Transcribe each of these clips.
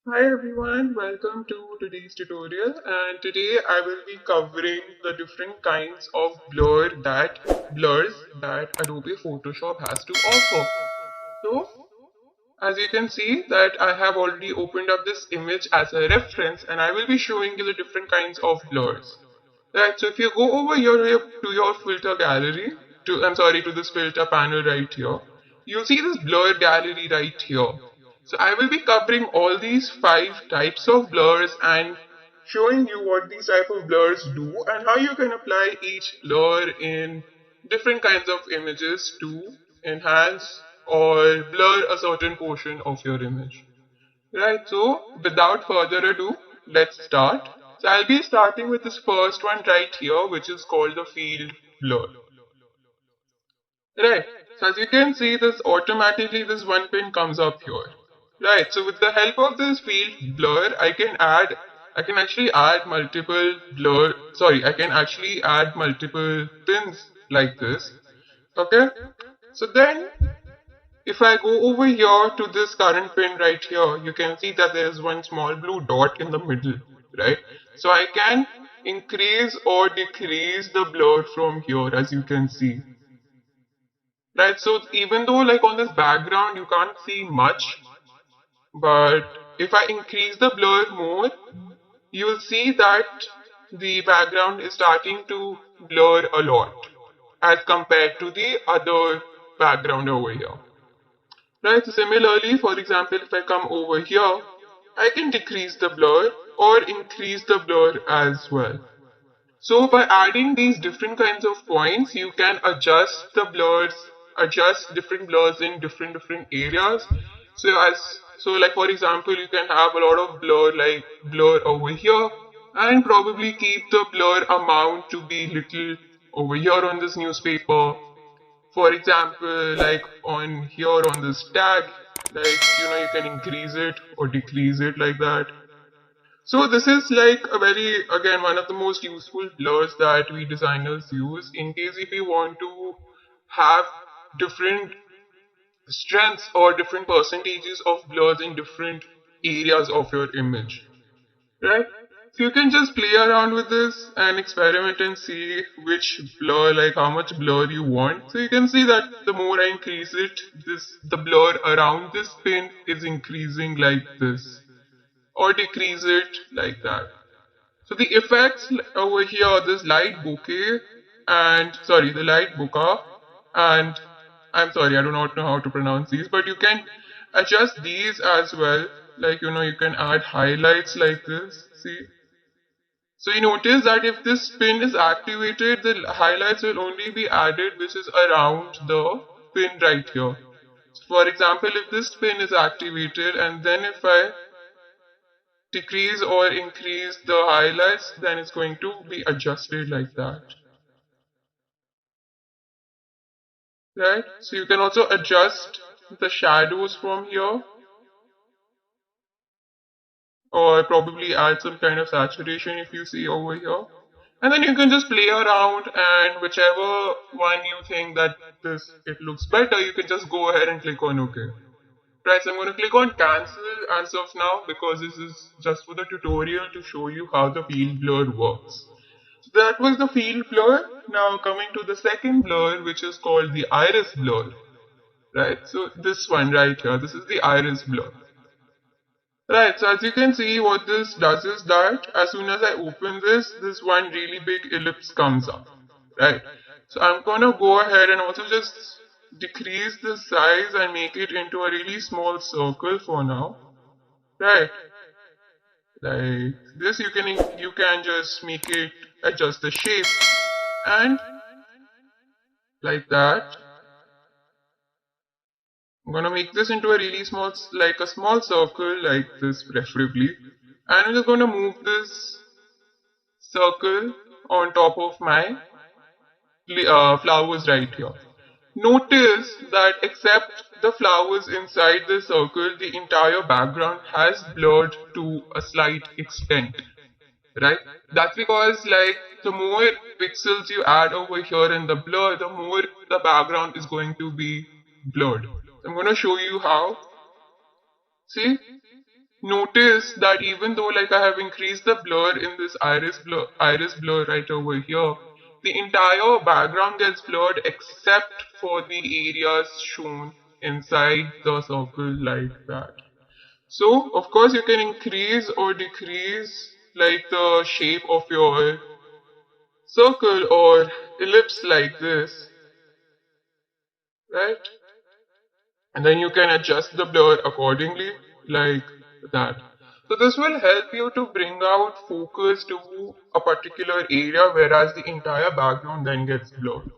Hi everyone, welcome to today's tutorial, and today I will be covering the different kinds of blurs that Adobe Photoshop has to offer. So, as you can see that I have already opened up this image as a reference, and I will be showing you the different kinds of blurs. Right, so if you go over here to your filter gallery, to this filter panel right here, you'll see this blur gallery right here. So I will be covering all these 5 types of blurs and showing you what these type of blurs do and how you can apply each blur in different kinds of images to enhance or blur a certain portion of your image. Right, so without further ado, let's start. So I'll be starting with this first one right here, which is called the field blur. Right, so as you can see, this one pin comes up here. Right, so with the help of this field blur, I can actually add I can actually add multiple pins like this. Okay, so then if I go over here to this current pin right here, you can see that there is one small blue dot in the middle, right? So I can increase or decrease the blur from here, as you can see. Right, so even though like on this background you can't see much, but if I increase the blur more, you will see that the background is starting to blur a lot as compared to the other background over here. Right, so similarly, for example, if I come over here, I can decrease the blur or increase the blur as well. So by adding these different kinds of points, you can adjust different blurs in different areas. So like for example, you can have a lot of blur over here, and probably keep the blur amount to be little over here on this newspaper. For example, like on here on this tag, like you can increase it or decrease it like that. So this is like a very, again, one of the most useful blurs that we designers use in case if you want to have different strengths or different percentages of blurs in different areas of your image, right? So you can just play around with this and experiment and see which blur, like how much blur you want. So you can see that the more I increase it, the blur around this pin is increasing like this, or decrease it like that. So the effects over here, this light bokeh the light bokeh, and I'm sorry, I do not know how to pronounce these, but you can adjust these as well. Like, you can add highlights like this. See? So you notice that if this pin is activated, the highlights will only be added which is around the pin right here. So for example, if this pin is activated and then if I decrease or increase the highlights, then it's going to be adjusted like that. Right? So you can also adjust the shadows from here, or probably add some kind of saturation if you see over here. And then you can just play around, and whichever one you think that it looks better, you can just go ahead and click on OK. Right, so I'm going to click on cancel as of now because this is just for the tutorial to show you how the field blur works. So that was the field blur. Now coming to the second blur, which is called the iris blur. Right, so this one right here, this is the iris blur. Right, so as you can see, what this does is that as soon as I open this one really big ellipse comes up. Right, so I'm gonna go ahead and also just decrease the size and make it into a really small circle for now. Right, like this, you can just make it adjust the shape and like that. I'm gonna make this into a really small, like a small circle like this preferably. And I'm just gonna move this circle on top of my flowers right here. Notice that except the flowers inside the circle, the entire background has blurred to a slight extent, right? That's because like the more pixels you add over here in the blur, the more the background is going to be blurred. I'm going to show you how. See? notice that even though like I have increased the blur in this iris blur right over here, the entire background gets blurred except for the areas shown inside the circle like that. So of course you can increase or decrease like the shape of your circle or ellipse like this, right? And then you can adjust the blur accordingly like that. So this will help you to bring out focus to a particular area whereas the entire background then gets blurred,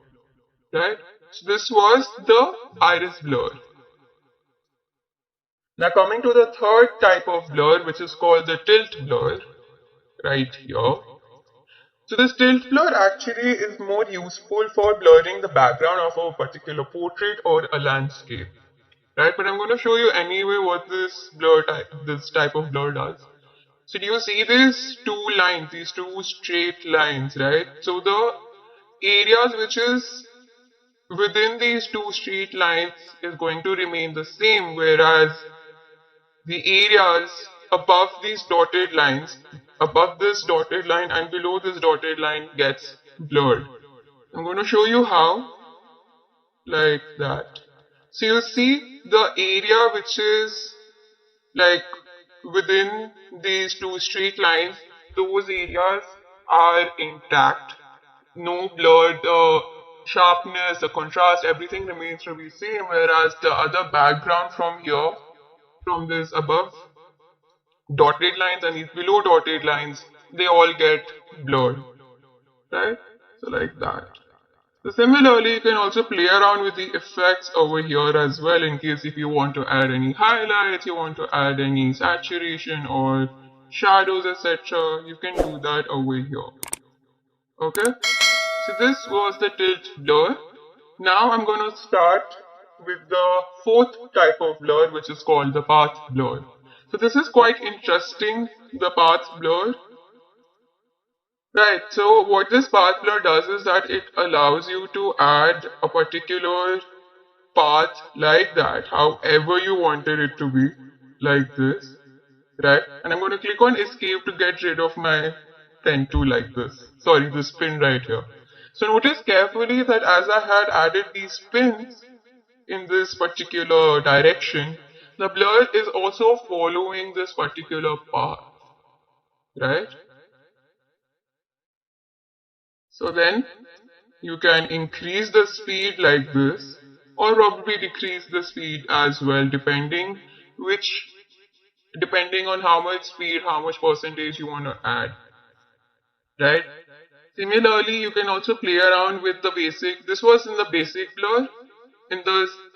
right? So this was the iris blur. Now coming to the third type of blur, which is called the tilt blur right here. So this tilt blur actually is more useful for blurring the background of a particular portrait or a landscape, right? But I'm going to show you anyway what this type of blur does. So do you see these two lines, these two straight lines, right? So the areas which is within these two straight lines is going to remain the same, whereas the areas above these dotted lines, above this dotted line and below this dotted line gets blurred. I'm going to show you how, like that. So you see the area which is like within these two straight lines, those areas are intact. No blur, the sharpness, the contrast, everything remains to be same, whereas the other background from here, from this above dotted lines and these below dotted lines, they all get blurred, right? So like that. So similarly, you can also play around with the effects over here as well in case if you want to add any highlights, you want to add any saturation or shadows, etc. You can do that over here. Okay? So this was the tilt blur. Now I'm going to start with the fourth type of blur, which is called the path blur. So this is quite interesting, the path blur. Right, so what this path blur does is that it allows you to add a particular path like that, however you wanted it to be, like this, right? And I'm going to click on escape to get rid of my pen tool like this. Sorry, this pin right here. So notice carefully that as I had added these pins in this particular direction, the blur is also following this particular path, right? So then you can increase the speed like this or probably decrease the speed as well depending on how much speed, how much percentage you want to add, right? Similarly, you can also play around with the basic. This was in the basic blur. In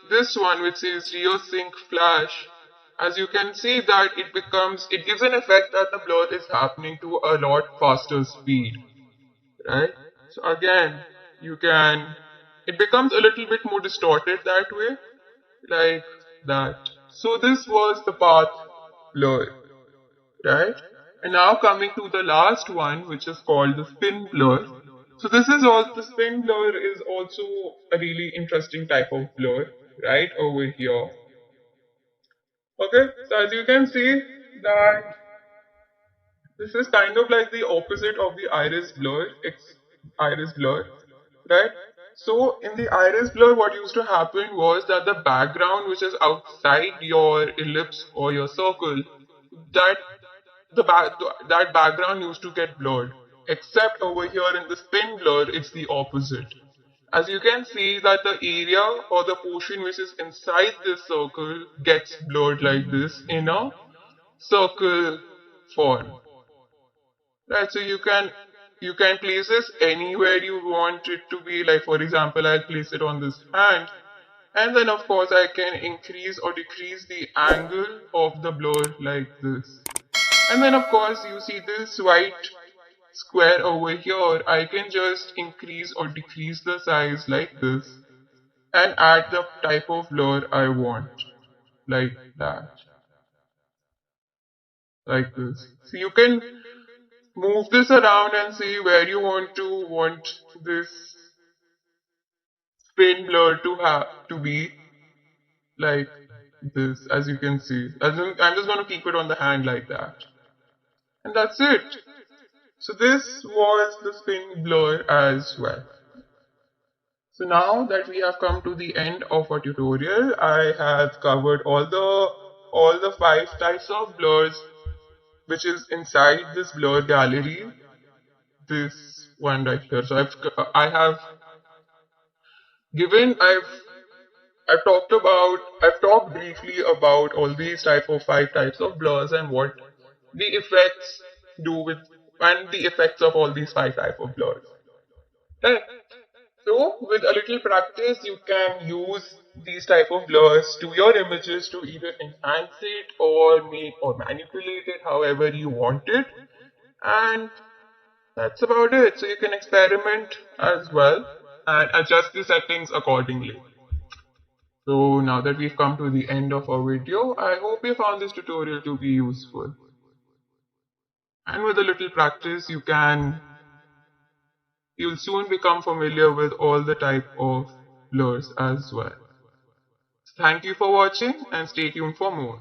this one which says rear sync flash, as you can see that it gives an effect that the blur is happening to a lot faster speed, right? So again, it becomes a little bit more distorted that way, like that. So this was the path blur, right? And now coming to the last one, which is called the spin blur. So the spin blur is also a really interesting type of blur, right over here. Okay, so as you can see that this is kind of like the opposite of the iris blur, right? So in the iris blur, what used to happen was that the background which is outside your ellipse or your circle, that that background used to get blurred. Except over here in the spin blur, it's the opposite. As you can see that the area or the portion which is inside this circle gets blurred like this in a circle form. Right, so you can place this anywhere you want it to be. Like for example, I'll place it on this hand, and then of course I can increase or decrease the angle of the blur like this. And then of course you see this white square over here. I can just increase or decrease the size like this and add the type of blur I want, like that, like this. So you can move this around and see where you want this spin blur to be, like this, as you can see. I'm just going to keep it on the hand like that. And that's it. So this was the spin blur as well. So now that we have come to the end of our tutorial, I have covered all the 5 types of blurs which is inside this blur gallery, this one right here. So I have given I've talked briefly about all these 5 types of blurs and what the effects do with and the effects of all these 5 types of blurs. Okay. So with a little practice, you can use these type of blurs to your images to either enhance it or make or manipulate it however you want it. And that's about it. So you can experiment as well and adjust the settings accordingly. So now that we've come to the end of our video, I hope you found this tutorial to be useful. And with a little practice, you'll soon become familiar with all the type of blurs as well. Thank you for watching and stay tuned for more.